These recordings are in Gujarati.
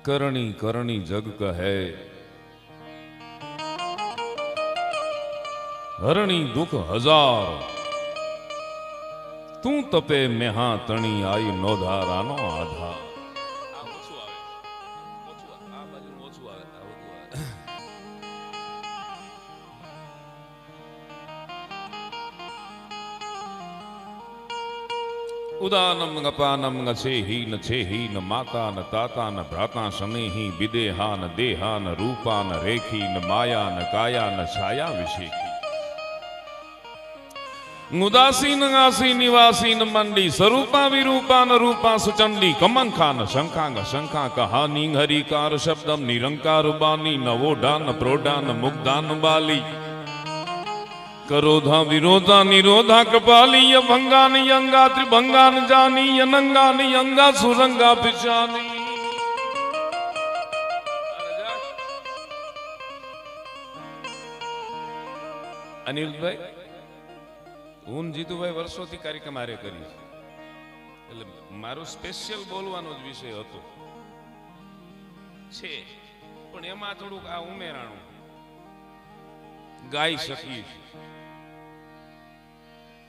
करणी करणी जग कहे हरणी दुख हजार तू तपे मेहा तणी आई नोधारानो आधा उदानम गपानम गसेही न छेही न माता न ताता न भ्राता शनेही विदेहा न देहा न रूपा न रेखी न माया न काया न छाया विषेखी उदासी न आसी निवासी न मंडी स्वरूपा विरूपा न रूपा सुचंडी कमंखा न शंखा न शंखा कहानी हरिकार शब्दम निरंकार बानी नवोडा न प्रोडा न मुग्धा न बाली करोधा विरोधा निरोधा कपाली अभंगा नियंगा त्रिभंगा न जानी अनंगा नियंगा सुरंगा पिछानी अनिलभाई હું જીતુભાઈ વર્ષોથી કાર્યક્રમ આરે કરી એટલે મારો સ્પેશિયલ બોલવાનો જ વિષય હતો છે પણ એમાં થોડુંક આ ઉમેરાણું ગાઈ શકીશ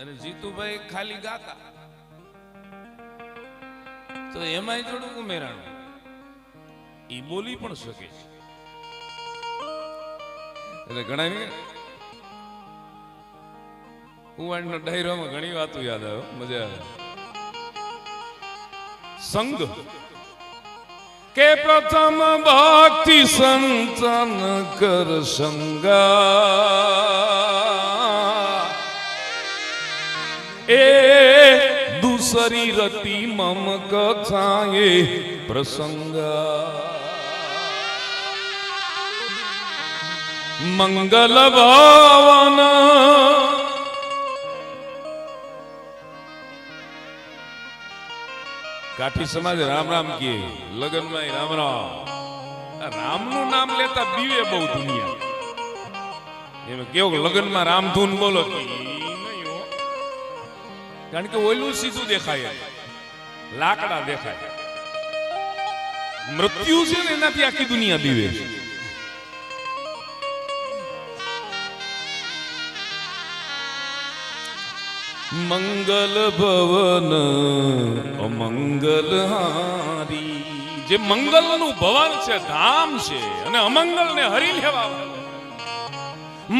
અને જીતુભાઈ ખાલી ગાતા તો એમાંય થોડુંક ઉમેરાણું ઈ બોલી પણ શકે છે એટલે ઘણા ને કુંવાડનો ડાયરામાં ઘણી વાતો યાદ આવે મજા આવે સંગ કે પ્રથમ ભક્તિ સંતન કર સંગા એ दूसरी रति मम कथाए प्रसंग मंगल भावन काठी समाज राम राम किए लगन में राम राम राम नु नाम लेता बीवे बहु दुनिया केव लगन में राम धून बोलो कारण के ओलू सीधू देखाय लाकड़ा देखाय मृत्यु से एनाथी आखी दुनिया बीवे मंगल भवन अमंगल हारी जे मंगल नु भवन छे धाम छे अने अमंगल ने हरी लेवा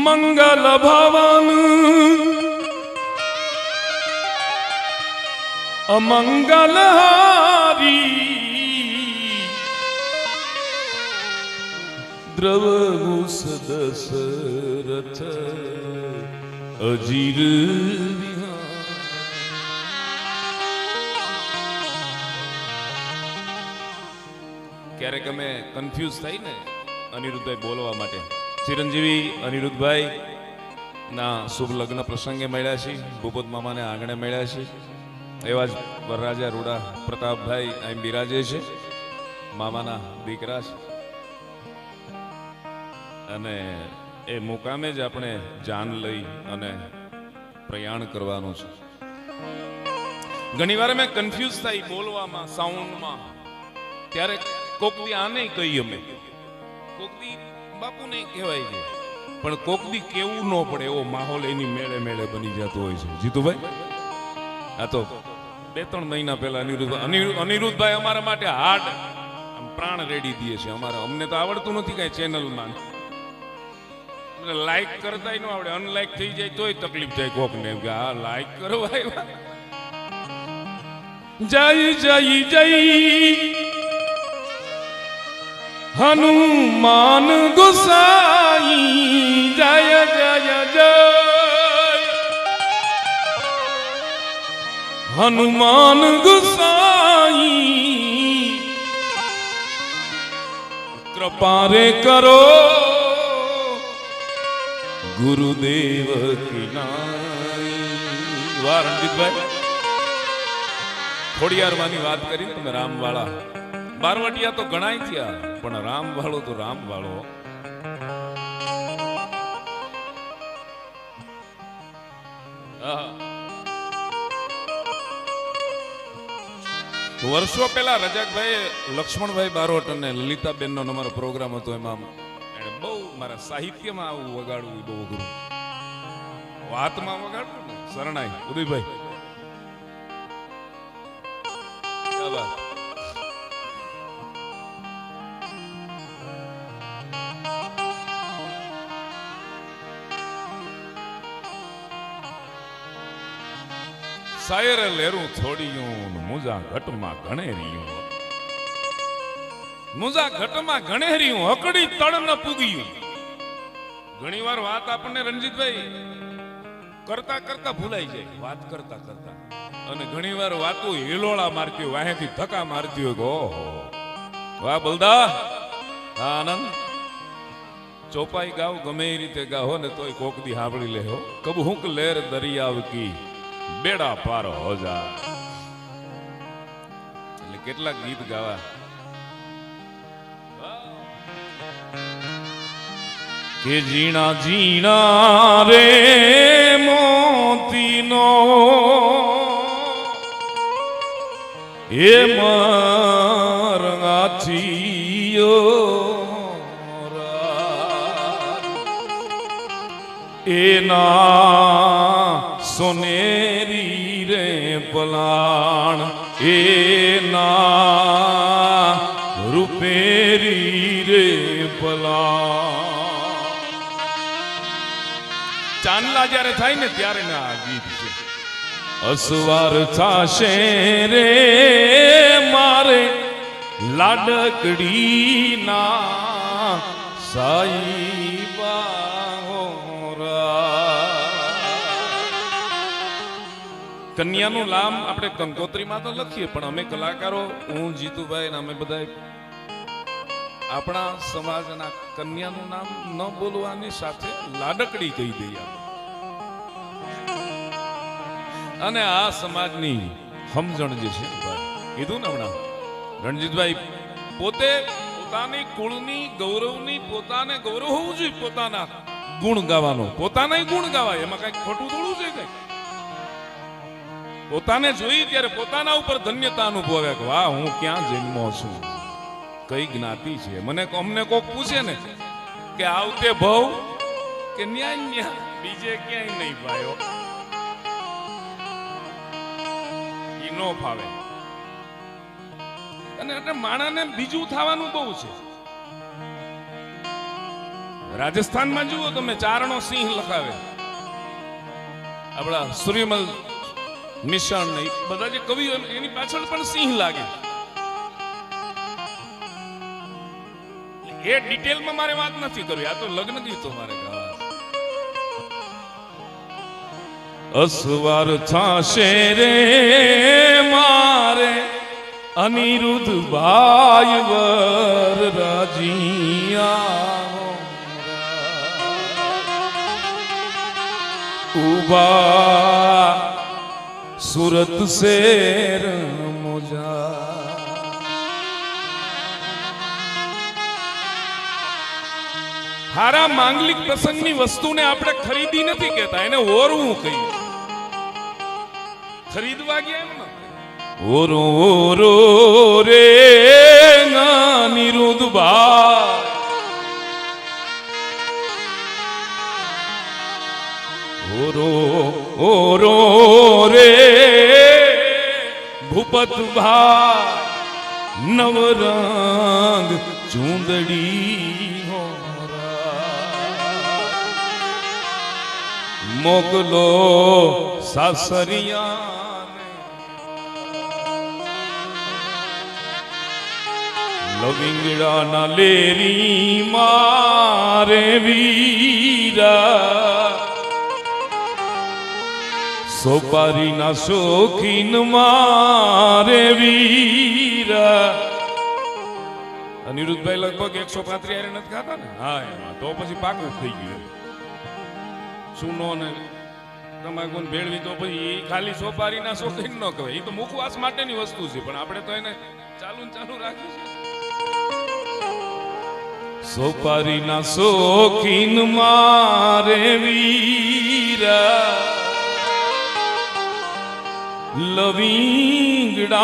मंगल भवन अमंगल हारी द्रवभूष दशरथ अजीर क्यारेक अमे कन्फ्यूज थई ने अनिरुद्धभाई बोलवा माटे चिरंजीवी अनिरुद्धभाई ना शुभ लग्न प्रसंगे मळ्या छे भूपत मामा ने आंगणे मळ्या छे एवा ज वरराजा रूड़ा प्रतापभाई અહીં બિરાજે છે મામાના દીકરા છે અને એ મુકામે જ આપણે જાન લઈ અને પ્રયાણ કરવાનું છે ઘણીવાર મેં કન્ફ્યુઝ થઈ બોલવામાં સાઉન્ડમાં ત્યારે કોકદી આને કહી અમે કોકદી બાપુને કહેવાય છે પણ કોકદી કેવું ન પડે એવો માહોલ એની મેળે મેળે બની જતો હોય છે જીતુભાઈ આ તો 2-3 મહિના પહેલા અનિરુદ્ધભાઈ અમારા માટે હાર્ડ પ્રાણ રેડી દીએ છે અમારે અમને તો આવડતું નથી કઈ ચેનલમાં લાઈક કરતા ન આવડે અનલાઈક થઈ જાય તોય તકલીફ થાય કોક ને કે આ લાઈક કરવા આવ્યા જય જય જય હનુમાન ગુસાઈ જય જય જય हनुमान गुसाई कृपा रे करो गुरुदेव की नाई वाह रणजीतभाई थोड़ी यार वानी बात करी तुम राम वाला बारवटिया तो गणाई थी पण राम वालो तो राम वालो વર્ષો પહેલા રજાકભાઈ લક્ષ્મણભાઈ બારોટ અને લલિતાબેનનો અમારો પ્રોગ્રામ હતો. એમાં એને બહુ મારા સાહિત્યમાં આવું વગાડવું બહુ અઘરું, વાતમાં વગાડવું ને શરણાઈ. ઉદયભાઈ ક્યા વાત. સાયરે લેરું છોડ્યું મુજા ઘટમાં ગણેર્યું, મુજા ઘટમાં ગણેર્યું હકડી તળ ન પૂગ્યું. ઘણી વાર વાત આપણને રણજીતભાઈ કરતા કરતા ભૂલાઈ જાય, વાત કરતા કરતા. અને ઘણી વાર વાતો હિલોળા મારતી હોય, વાહેથી ધક્કા મારતી હોય. ઓહો વાહ બલદા, હા આનંદ. ચોપાઈ ગાવ ગમે એ રીતે ગાવો ને તોય કોક દી સાંભળી લેહો. કબ હુંક લેર દરિયાવ કી બેડા પાર હો જા. એટલે કેટલાક ગીત ગાવા. કે જીણા જીણા રે મોતીનો એ મરંગાથીયો એના સોનેરી રે પલાણ એના રૂપેરી રે પલાણ. ચાંદલા જ્યારે થાય ને ત્યારે ના આ ગીત છે. અસવાર થાશે રે મારે લાડકડી ના સાઈબા. કન્યાનું નામ આપણે કંકોત્રીમાં તો લખીએ, પણ અમે કલાકારો, હું જીતુભાઈ ને અમે બધા આપણા સમાજના કન્યાનું નામ ન બોલવાની સાથે લાડકડી કહી દઈએ. અને આ સમાજની સમજણ જે છે કીધું ને હમણાં રણજીતભાઈ, પોતે પોતાની કુળની ગૌરવની પોતાને ગૌરવ હોવું જોઈએ. પોતાના ગુણ ગાવાનો, પોતાના ગુણ ગાવાય, એમાં કઈ ખોટું થોડું છે. કઈ પોતાને જોઈ ત્યારે પોતાના ઉપર ધન્યતા અનુભવે કે વાહ, હું ક્યાં જન્મો છું, કઈ જ્ઞાતિ છે. મને અમને કોક પૂછે ને કે આવતે ભવ કે ન્યા બીજે ક્યાંય નહીં ભાઈઓ, ઈ નો ફાવે. અને એટલે માણાને બીજું થવાનું બહુ છે. રાજસ્થાનમાં જુઓ તમે, ચારણો સિંહ લખાવે. આપણા સૂર્યમલ મિશન નહીં બધા જે કવિઓ એની પાછળ પણ સિંહ લાગે. એ ડિટેલમાં મારે વાત નથી કરવી, આ તો લગ્ન ગીતો મારે ગાવા. અસવાર થાશે રે મારે અનિરુદ્ધ ભાઈ વર રાજીયા ઉભા સુરત શેર મોજા. હારા માંગલિક પ્રસંગની વસ્તુને આપણે ખરીદી નથી કહેતા, એને ઓરવું કહીએ. ખરીદવા ગયા એમ ઓરો ઓરો રે નિરુદ્ધ ભાઈ, ઓરો ઓરો રે ભૂપત ભાઈ, નવરંગ ચૂંદડી મોકલો સાસરિયા. લવિંગડા ના લેરી મારે વીરા, સોપારી ના શોખીન મારે વીરા. અનિરુદ્ધભાઈ લગભગ 135 આરે નથી ખાતા ને? હા, એમાં તો પછી પાકું થઈ ગયું. સુનો ને તમાકુ ભેળવી તો પછી ખાલી સોપારી ના શોખીન ન કહેવાય, એ તો મુખવાસ માટેની વસ્તુ છે, પણ આપણે તો એને ચાલુ રાખીએ છીએ. સોપારી ના શોખીન મારે વીરા, લવિંગડાના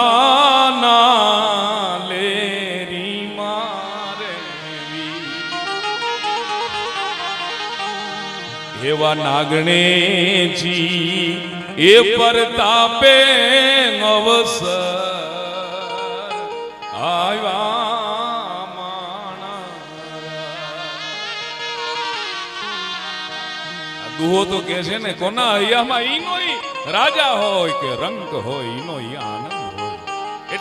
લેરી મારે એવા નાગણેજી એ પરતાપે અવસર આવ્યા માણા. દુહો તો કે છે ને કોના હૈયામાં ઈનો રાજા હોય કે રંગ હોય ઈનો આનંદ.